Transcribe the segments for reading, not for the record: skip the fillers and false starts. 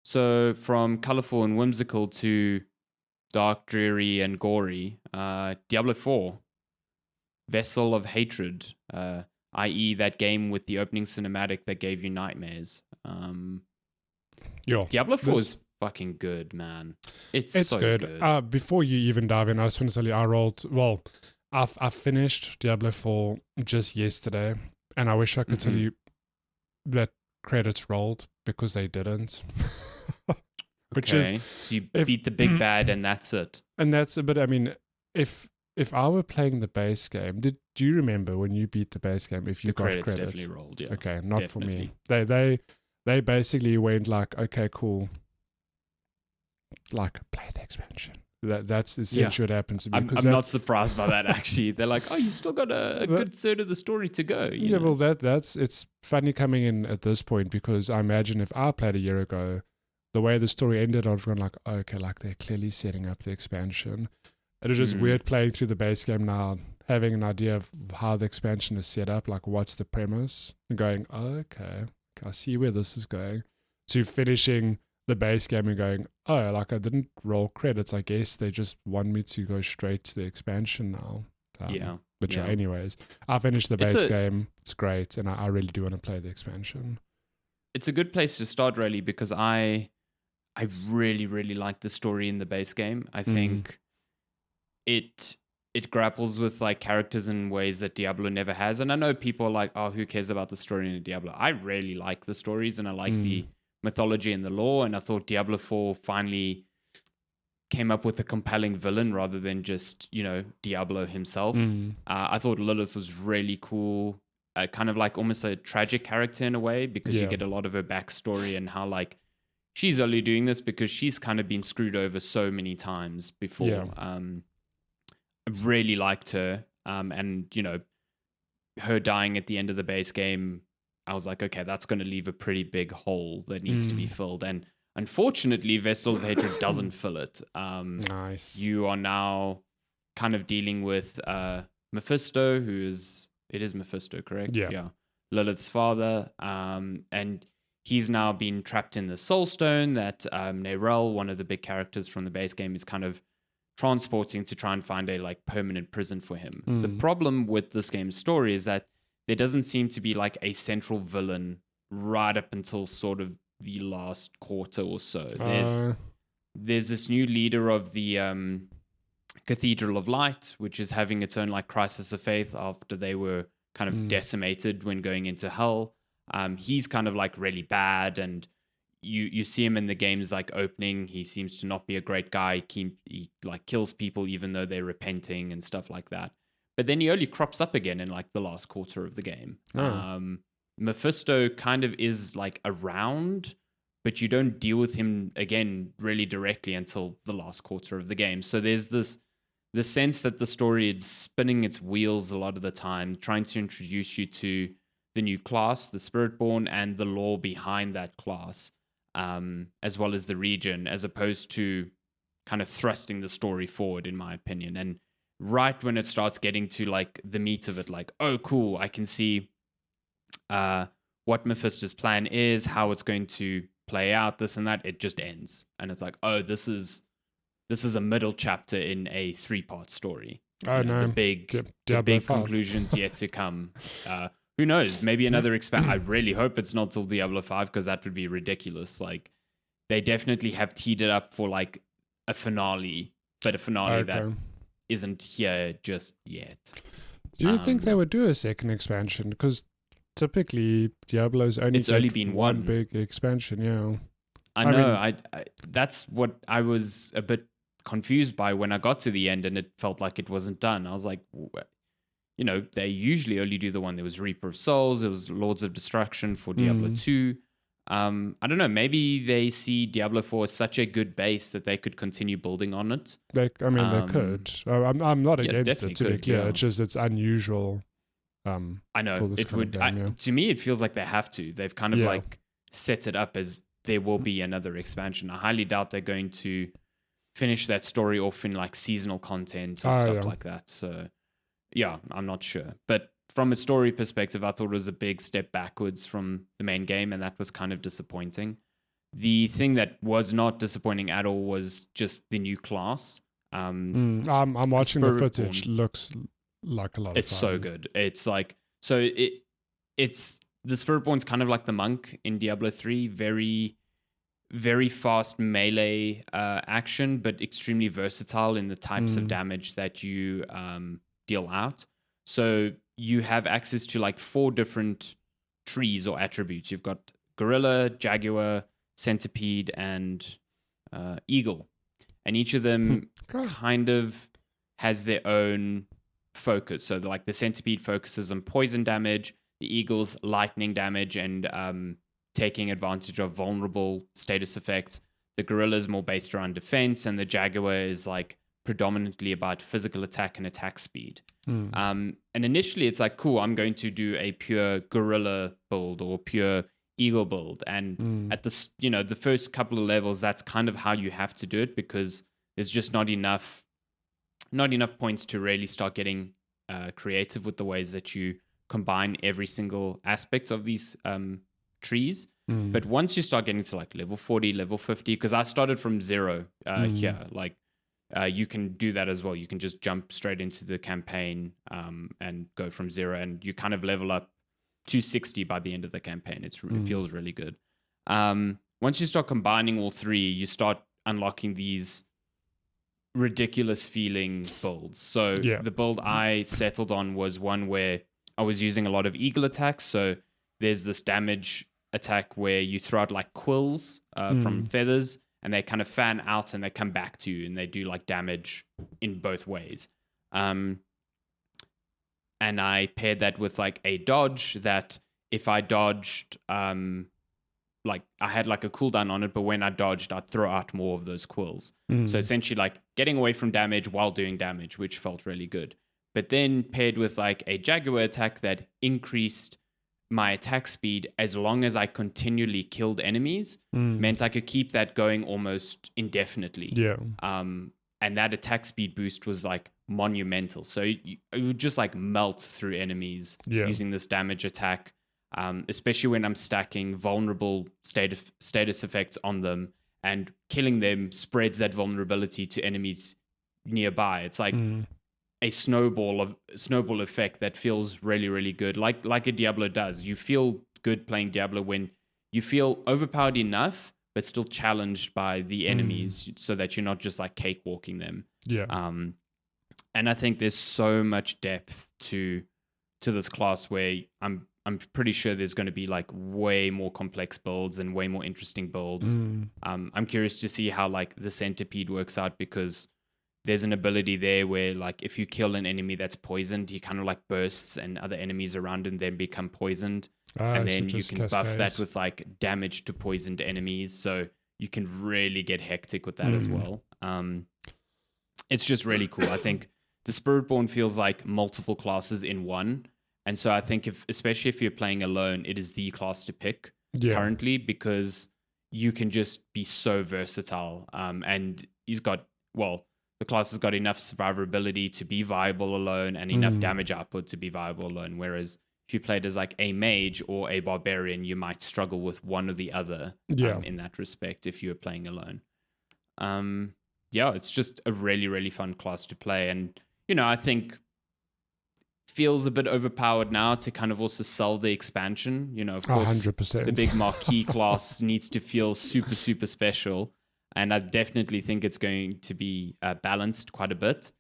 So from colorful and whimsical to dark, dreary, and gory, Diablo 4, Vessel of Hatred, i.e., that game with the opening cinematic that gave you nightmares. Yeah, Diablo 4 is fucking good, man. It's it's so good. good. Before you even dive in, I just want to tell you, I finished Diablo 4 just yesterday, and I wish I could tell you that credits rolled because they didn't. Which Okay, is, so you if beat the big bad and that's it. and that's a bit. I mean, if I were playing the base game, do you remember when you beat the base game? If you The got credits credits, definitely rolled, yeah. okay, not Definitely. for me. They basically went like, okay, cool, like play the expansion. That's essentially what happened to me. I'm not surprised by that, actually. They're like, oh, you still got a good third of the story to go. You know? Well, that's it's funny coming in at this point because I imagine if I played a year ago, the way the story ended, I'd gone like, okay, like they're clearly setting up the expansion. It was just weird playing through the base game now, having an idea of how the expansion is set up, like what's the premise, and going, okay, I see where this is going, to finishing the base game and going, oh, like I didn't roll credits. I guess they just want me to go straight to the expansion now. But anyways, I finished the base game. It's great, and I really do want to play the expansion. It's a good place to start, really, because I really, really like the story in the base game. I think it grapples with like characters in ways that Diablo never has. And I know people are like, oh, who cares about the story in Diablo? I really like the stories and I like the mythology and the lore. And I thought Diablo 4 finally came up with a compelling villain rather than just, Diablo himself. I thought Lilith was really cool. Kind of like almost a tragic character in a way, because you get a lot of her backstory and how like she's only doing this because she's kind of been screwed over so many times before. I really liked her. And, her dying at the end of the base game, I was like, okay, that's going to leave a pretty big hole that needs to be filled. And unfortunately, Vessel of Hatred doesn't fill it. Nice. You are now kind of dealing with Mephisto, it is Mephisto, correct? Yeah. Lilith's father. And he's now been trapped in the Soul Stone that Nerel, one of the big characters from the base game, is kind of transporting to try and find a like permanent prison for him. The problem with this game's story is that there doesn't seem to be like a central villain right up until sort of the last quarter or so. There's this new leader of the Cathedral of Light, which is having its own like crisis of faith after they were kind of decimated when going into hell. He's kind of like really bad, and you see him in the game's like opening. He seems to not be a great guy. He like kills people even though they're repenting and stuff like that. But then he only crops up again in like the last quarter of the game. Mephisto kind of is like around, but you don't deal with him again really directly until the last quarter of the game. So there's the sense that the story is spinning its wheels a lot of the time, trying to introduce you to the new class, the Spiritborn, and the lore behind that class, as well as the region, as opposed to kind of thrusting the story forward, in my opinion. And right when it starts getting to like the meat of it, like, oh, cool, I can see what Mephisto's plan is, how it's going to play out, this and that, it just ends. And it's like, oh, this is a middle chapter in a 3-part story. The big conclusions yet to come. Who knows? Maybe another I really hope it's not till Diablo 5, because that would be ridiculous. Like, they definitely have teed it up for like a finale, but a finale that isn't here just yet. Do you think they would do a second expansion? Because typically Diablo's only been one big expansion. Yeah, I know. I that's what I was a bit confused by when I got to the end, and it felt like it wasn't done. I was like, they usually only do the one. There was Reaper of Souls, there was Lords of Destruction for Diablo 2. I don't know, maybe they see Diablo 4 as such a good base that they could continue building on it. They could. I'm not against it, to be clear. It's just, it's unusual. I know. It would, to me, it feels like they have to. They've kind of like set it up as there will be another expansion. I highly doubt they're going to finish that story off in like seasonal content or stuff like that. So yeah, I'm not sure. But from a story perspective, I thought it was a big step backwards from the main game, and that was kind of disappointing. The thing that was not disappointing at all was just the new class. I'm watching the footage. Looks like a lot of fun. It's so good. It's like, so it's the Spiritborn's kind of like the monk in Diablo 3, very, very fast melee action, but extremely versatile in the types of damage that you deal out. So you have access to like 4 different trees or attributes. You've got gorilla, jaguar, centipede, and eagle. And each of them kind of has their own focus. So like the centipede focuses on poison damage, the eagle's lightning damage and taking advantage of vulnerable status effects. The gorilla is more based around defense, and the jaguar is like predominantly about physical attack and attack speed. And initially it's like, cool, I'm going to do a pure gorilla build or pure eagle build. And at the, the first couple of levels, that's kind of how you have to do it, because there's just not enough points to really start getting creative with the ways that you combine every single aspect of these trees. But once you start getting to like level 40, level 50, because I started from 0 here, like you can do that as well. You can just jump straight into the campaign and go from 0, and you kind of level up to 60 by the end of the campaign. It feels really good. Once you start combining all 3, you start unlocking these ridiculous feeling builds. So the build I settled on was one where I was using a lot of eagle attacks. So there's this damage attack where you throw out like quills from feathers, and they kind of fan out and they come back to you, and they do like damage in both ways. And I paired that with like a dodge that if I dodged, like I had like a cooldown on it, but when I dodged, I'd throw out more of those quills. So essentially like getting away from damage while doing damage, which felt really good. But then paired with like a jaguar attack that increased my attack speed as long as I continually killed enemies, meant I could keep that going almost indefinitely. And that attack speed boost was like monumental. So it would just like melt through enemies using this damage attack, especially when I'm stacking vulnerable status effects on them, and killing them spreads that vulnerability to enemies nearby. It's like a snowball effect that feels really, really good. Like a Diablo does. You feel good playing Diablo when you feel overpowered enough, but still challenged by the enemies, so that you're not just like cakewalking them. And I think there's so much depth to this class where I'm pretty sure there's going to be like way more complex builds and way more interesting builds. I'm curious to see how like the centipede works out, because there's an ability there where like if you kill an enemy that's poisoned, he kind of like bursts and other enemies around him then become poisoned. And then you can buff that with like damage to poisoned enemies. So you can really get hectic with that as well. It's just really cool. I think the Spiritborn feels like multiple classes in one. And so I think especially if you're playing alone, it is the class to pick currently, because you can just be so versatile. And the class has got enough survivability to be viable alone and enough damage output to be viable alone. Whereas if you played as like a mage or a barbarian, you might struggle with one or the other in that respect if you were playing alone. It's just a really, really fun class to play. And, I think feels a bit overpowered now to kind of also sell the expansion. Of course, 100%. The big marquee class needs to feel super, super special. And I definitely think it's going to be balanced quite a bit.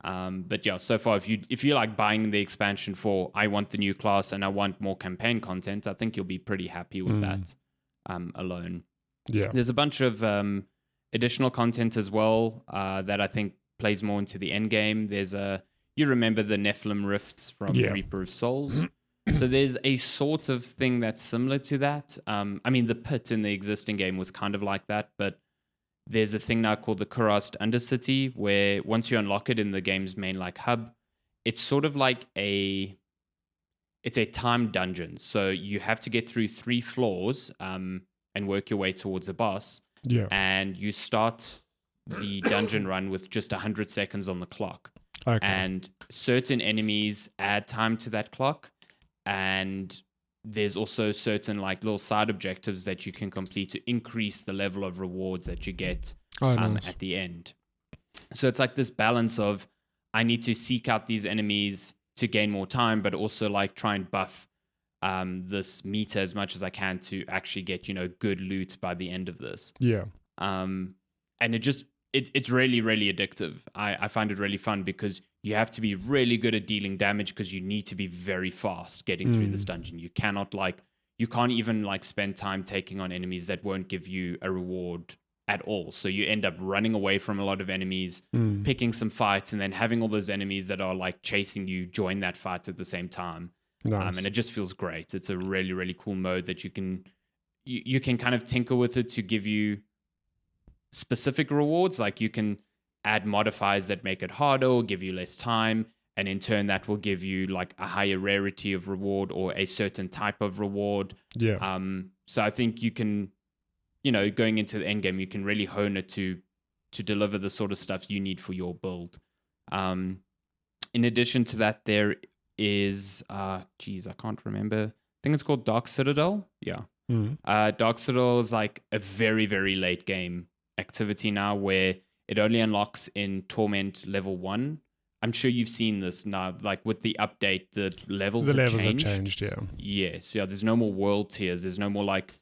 But so far, if you like buying the expansion for, I want the new class and I want more campaign content, I think you'll be pretty happy with that alone. There's a bunch of additional content as well that I think plays more into the end game. There's you remember the Nephilim rifts from Reaper of Souls? So there's a sort of thing that's similar to that. The pit in the existing game was kind of like that, but there's a thing now called the Kurast Undercity, where once you unlock it in the game's main like hub, it's sort of like it's a timed dungeon. So you have to get through 3 floors and work your way towards a boss. And you start the dungeon run with just 100 seconds on the clock. And certain enemies add time to that clock, and there's also certain like little side objectives that you can complete to increase the level of rewards that you get Nice. at the end. So it's like this balance of I need to seek out these enemies to gain more time, but also like try and buff this meter as much as I can to actually get, good loot by the end of this. Yeah. And it's really, really addictive. I find it really fun because you have to be really good at dealing damage because you need to be very fast getting through this dungeon. You can't even spend time taking on enemies that won't give you a reward at all. So you end up running away from a lot of enemies, picking some fights, and then having all those enemies that are like chasing you join that fight at the same time. Nice. And it just feels great. It's a really, really cool mode that you can kind of tinker with it to give you specific rewards. Like you can add modifiers that make it harder or give you less time, and in turn that will give you like a higher rarity of reward or a certain type of reward. Yeah. So I think you can, going into the end game, you can really hone it to deliver the sort of stuff you need for your build. In addition to that, there is I can't remember. I think it's called Dark Citadel. Yeah. Dark Citadel is like a very, very late game activity now where it only unlocks in Torment level 1. I'm sure you've seen this now, like with the update, the levels have changed. Yeah. Yes. Yeah. There's no more world tiers. There's no more like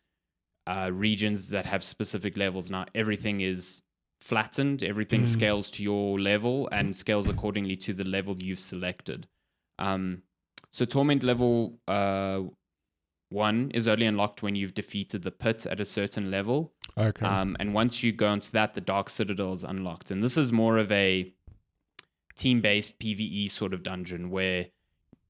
regions that have specific levels. Now everything is flattened. Everything scales to your level and scales accordingly to the level you've selected. So Torment level 1 is only unlocked when you've defeated the pit at a certain level. Okay. And once you go into that, the Dark Citadel is unlocked. And this is more of a team-based PvE sort of dungeon where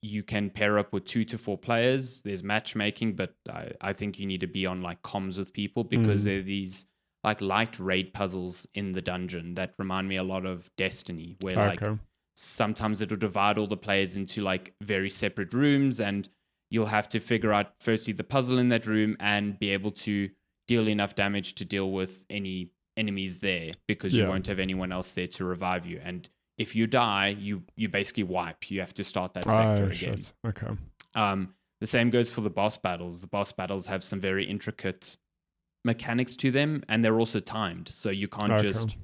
you can pair up with 2 to 4 players. There's matchmaking, but I think you need to be on like comms with people because there are these like light raid puzzles in the dungeon that remind me a lot of Destiny, where like sometimes it will divide all the players into like very separate rooms, and you'll have to figure out firstly the puzzle in that room and be able to deal enough damage to deal with any enemies there because you won't have anyone else there to revive you. And if you die, you basically wipe. You have to start that sector again. Shit. Okay. The same goes for the boss battles. The boss battles have some very intricate mechanics to them, and they're also timed. So you can't just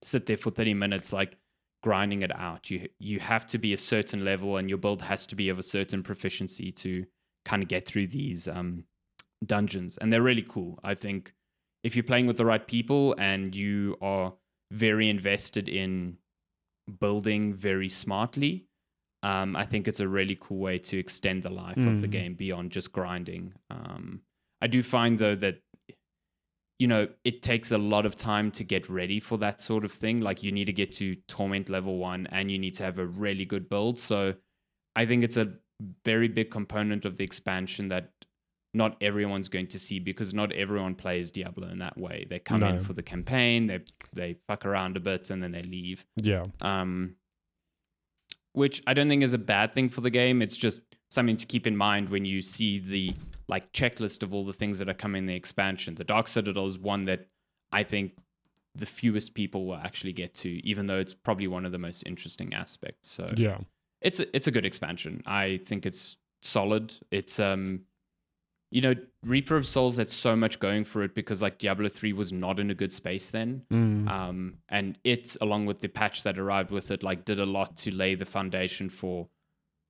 sit there for 30 minutes like grinding it out. You have to be a certain level, and your build has to be of a certain proficiency to kind of get through these dungeons. And they're really cool. I think if you're playing with the right people and you are very invested in building very smartly, I think it's a really cool way to extend the life of the game beyond just grinding. I do find though that it takes a lot of time to get ready for that sort of thing. Like you need to get to Torment level 1 and you need to have a really good build. So I think it's a very big component of the expansion that not everyone's going to see because not everyone plays Diablo in that way. They come in for the campaign, they fuck around a bit and then they leave. Yeah. Which I don't think is a bad thing for the game. It's just something to keep in mind when you see the like checklist of all the things that are coming in the expansion. The Dark Citadel is one that I think the fewest people will actually get to, even though it's probably one of the most interesting aspects. So yeah, it's a good expansion. I think it's solid. It's Reaper of Souls had so much going for it because like Diablo 3 was not in a good space then. And it, along with the patch that arrived with it, like did a lot to lay the foundation for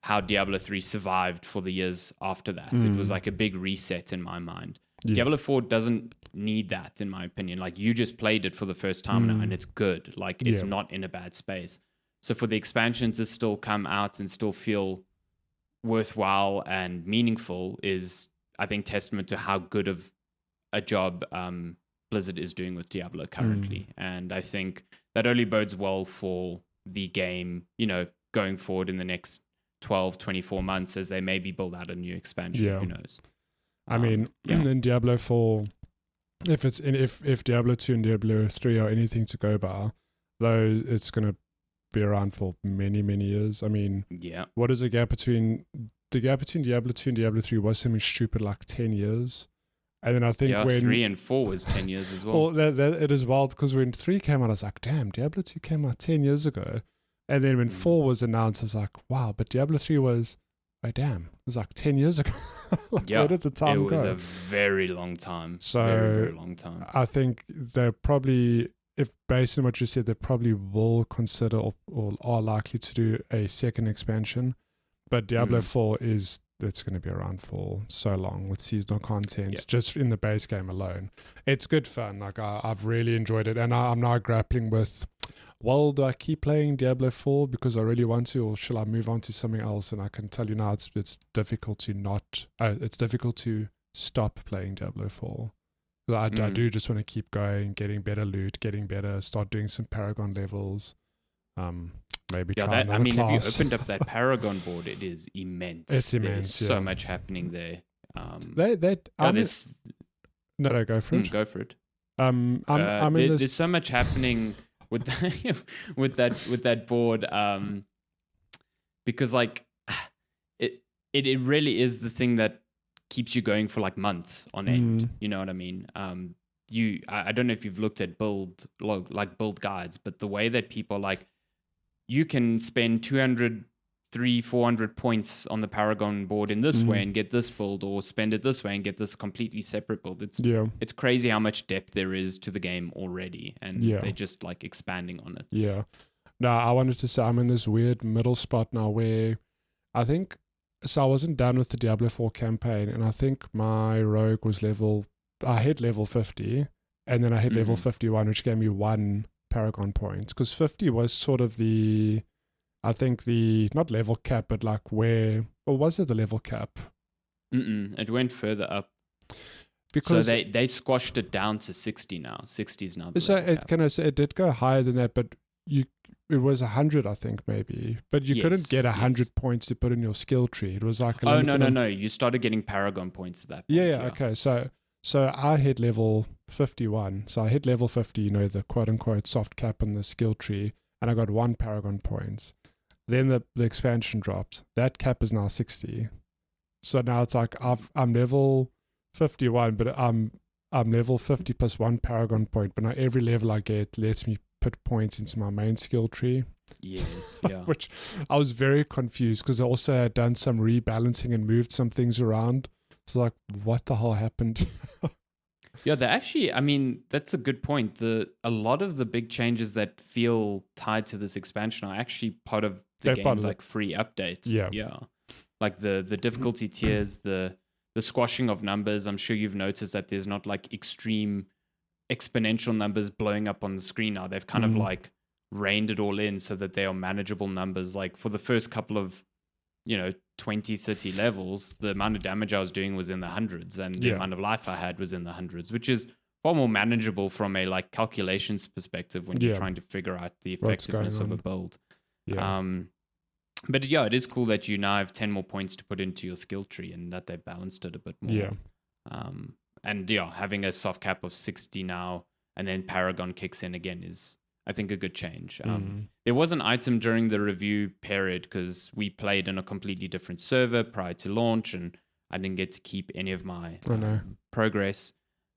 how Diablo 3 survived for the years after that. It was like a big reset in my mind. Yeah. Diablo 4 doesn't need that, in my opinion. Like you just played it for the first time now and it's good. Like it's not in a bad space. So for the expansion to still come out and still feel worthwhile and meaningful is, I think, testament to how good of a job Blizzard is doing with Diablo currently. And I think that only bodes well for the game, going forward in the next 12, 24 months as they maybe build out a new expansion. Who knows? I mean, in Diablo 4, if Diablo 2 and Diablo 3 are anything to go by, though it's going to be around for many, many years. I mean, what is the gap between Diablo 2 and Diablo 3 was something stupid like 10 years. And then I think when 3 and 4 was 10 years as well. Well, it is wild because when 3 came out, I was like, damn, Diablo 2 came out 10 years ago. And then when 4 was announced, I was like, wow, but Diablo 3 was oh damn, it was like 10 years ago. Like, Yeah, where did the time it was go? a very long time. So very, very long time. I think they're probably, if based on what you said, they probably will consider or are likely to do a second expansion. But Diablo 4 it's going to be around for so long with seasonal content, just in the base game alone. It's good fun. Like I've really enjoyed it, and I'm now grappling with, well, do I keep playing Diablo 4 because I really want to, or shall I move on to something else? And I can tell you now, it's difficult to it's difficult to stop playing Diablo 4. I do just want to keep going, getting better loot, getting better, start doing some Paragon levels. Maybe try another class. If you opened up that Paragon board, it is immense. It's immense. There's so much happening there. No, go for it. Go for it. There's so much happening with with that board. Because like it really is the thing that keeps you going for like months on end. You know what I mean? I don't know if you've looked at build guides, but the way that people like, you can spend 200, 400 points on the Paragon board in this way and get this build, or spend it this way and get this completely separate build. It's crazy how much depth there is to the game already, and they're just like expanding on it. Yeah. Now, I wanted to say I'm in this weird middle spot now where I think, so I wasn't done with the Diablo 4 campaign, and I think my rogue was I hit level 50, and then I hit level 51, which gave me 1 Paragon point, because 50 was sort of not level cap, but like or was it the level cap? It went further up. Because so they squashed it down to 60 now. 60 is now the so level cap. It did go higher than that, but it was 100, I think, maybe. But you couldn't get 100 points to put in your skill tree. It was like no. You started getting Paragon points at that point. Yeah. Okay. So I hit level 51. So I hit level 50, the quote-unquote soft cap on the skill tree, and I got 1 Paragon points. Then the expansion dropped. That cap is now 60. So now it's like I'm level 51, but I'm level 50 plus 1 Paragon point. But now every level I get lets me put points into my main skill tree. Yes, yeah. Which I was very confused, because I also had done some rebalancing and moved some things around. It's like, what the hell happened? Yeah, that's a good point. A lot of the big changes that feel tied to this expansion are actually part of the game's like free update. Yeah. Like the difficulty tiers, the squashing of numbers. I'm sure you've noticed that there's not like extreme exponential numbers blowing up on the screen now. They've kind of like reined it all in so that they are manageable numbers. Like for the first couple of 20, 30 levels, the amount of damage I was doing was in the hundreds, and the amount of life I had was in the hundreds, which is far more manageable from a like calculations perspective when you're trying to figure out the effectiveness of a build. But it is cool that you now have 10 more points to put into your skill tree, and that they balanced it a bit more. And having a soft cap of 60 now, and then Paragon kicks in again is, I think, a good change. There was an item during the review period, because we played in a completely different server prior to launch, and I didn't get to keep any of my progress.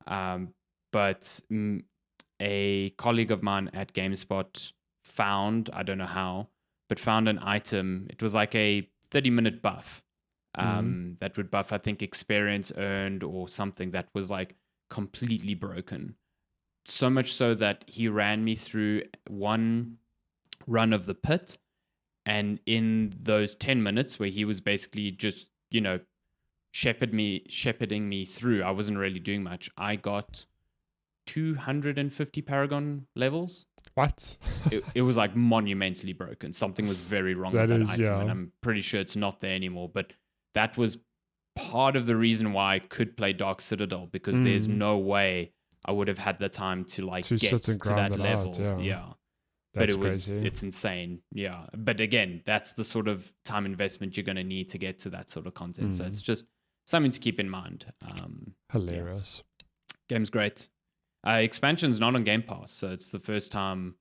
But a colleague of mine at GameSpot found, I don't know how, but found an item. It was like a 30-minute buff that would buff, I think, experience earned or something that was like completely broken. So much so that he ran me through one run of the pit, and in those 10 minutes where he was basically just, shepherding me through, I wasn't really doing much. I got 250 Paragon levels. What? it was like monumentally broken. Something was very wrong with that item, and I'm pretty sure it's not there anymore. But that was part of the reason why I could play Dark Citadel, because there's no way I would have had the time to get to that level. But it's insane. Yeah. But again, that's the sort of time investment you're going to need to get to that sort of content. So it's just something to keep in mind. Hilarious. Game's great. Expansion's not on Game Pass, so it's the first time.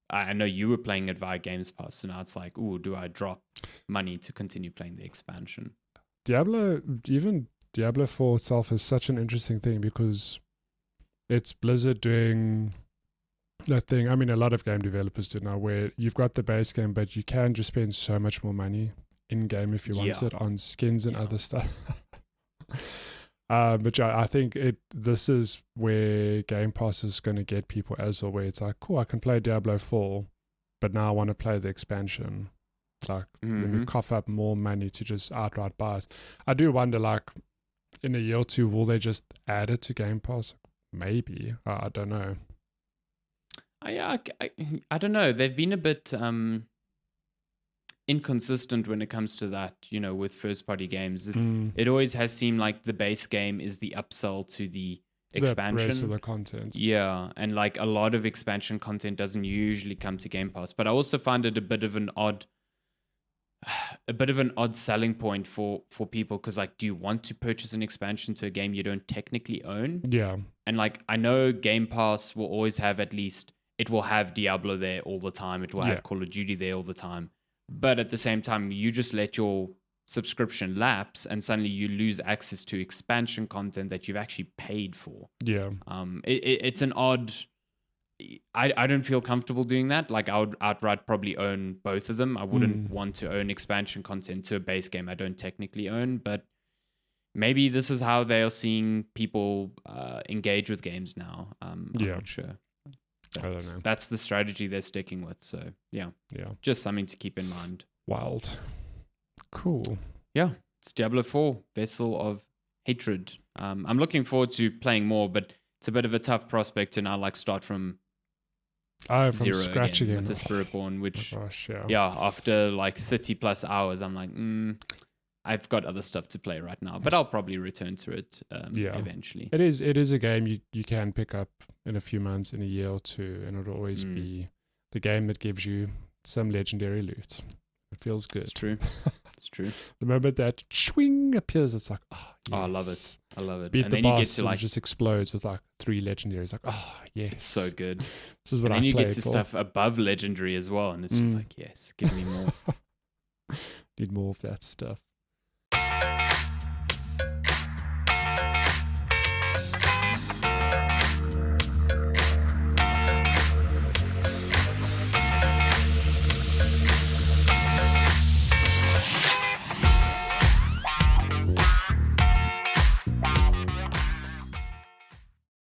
I know you were playing it via Games Pass, so now it's like, ooh, do I drop money to continue playing the expansion? Even Diablo 4 itself is such an interesting thing, because it's Blizzard doing that thing. I mean, a lot of game developers do now, where you've got the base game, but you can just spend so much more money in game if you Yeah. wanted on skins and Yeah. other stuff. But I think this is where Game Pass is going to get people as well, where it's like, cool, I can play Diablo 4, but now I want to play the expansion. Like, let me cough up more money to just outright buy it. I do wonder, like, in a year or two, will they just add it to Game Pass? Maybe. I don't know. I don't know. They've been a bit inconsistent when it comes to that, with first party games. It always has seemed like the base game is the upsell to the expansion. The rest of the content. Yeah, and like a lot of expansion content doesn't usually come to Game Pass. But I also find it a bit of an odd selling point for people, because like, do you want to purchase an expansion to a game you don't technically own? Yeah. And like, I know Game Pass will always have, at least it will have Diablo there all the time, it will have Call of Duty there all the time, but at the same time, you just let your subscription lapse and suddenly you lose access to expansion content that you've actually paid for. Yeah. It's an odd. I don't feel comfortable doing that. Like, I would outright probably own both of them. I wouldn't want to own expansion content to a base game I don't technically own, but maybe this is how they are seeing people engage with games now. I'm not sure. I don't know. That's the strategy they're sticking with. So, yeah. Just something to keep in mind. Wild. Cool. Yeah. It's Diablo 4, Vessel of Hatred. I'm looking forward to playing more, but it's a bit of a tough prospect to now like start from zero scratch again with the Spiritborn, which gosh, after like 30 plus hours, I'm like, I've got other stuff to play right now, but I'll probably return to it eventually. It is a game you can pick up in a few months, in a year or two, and it'll always be the game that gives you some legendary loot. It feels good. It's true. It's true. The moment that swing appears, it's like, oh, yes. I love it. I love it. Beat and the then boss you get to like, and it just explodes with like 3 legendaries. Like, oh yes, it's so good. This is what and then I you played get to for. stuff above legendary as well, and it's just like, yes, give me more. Need more of that stuff.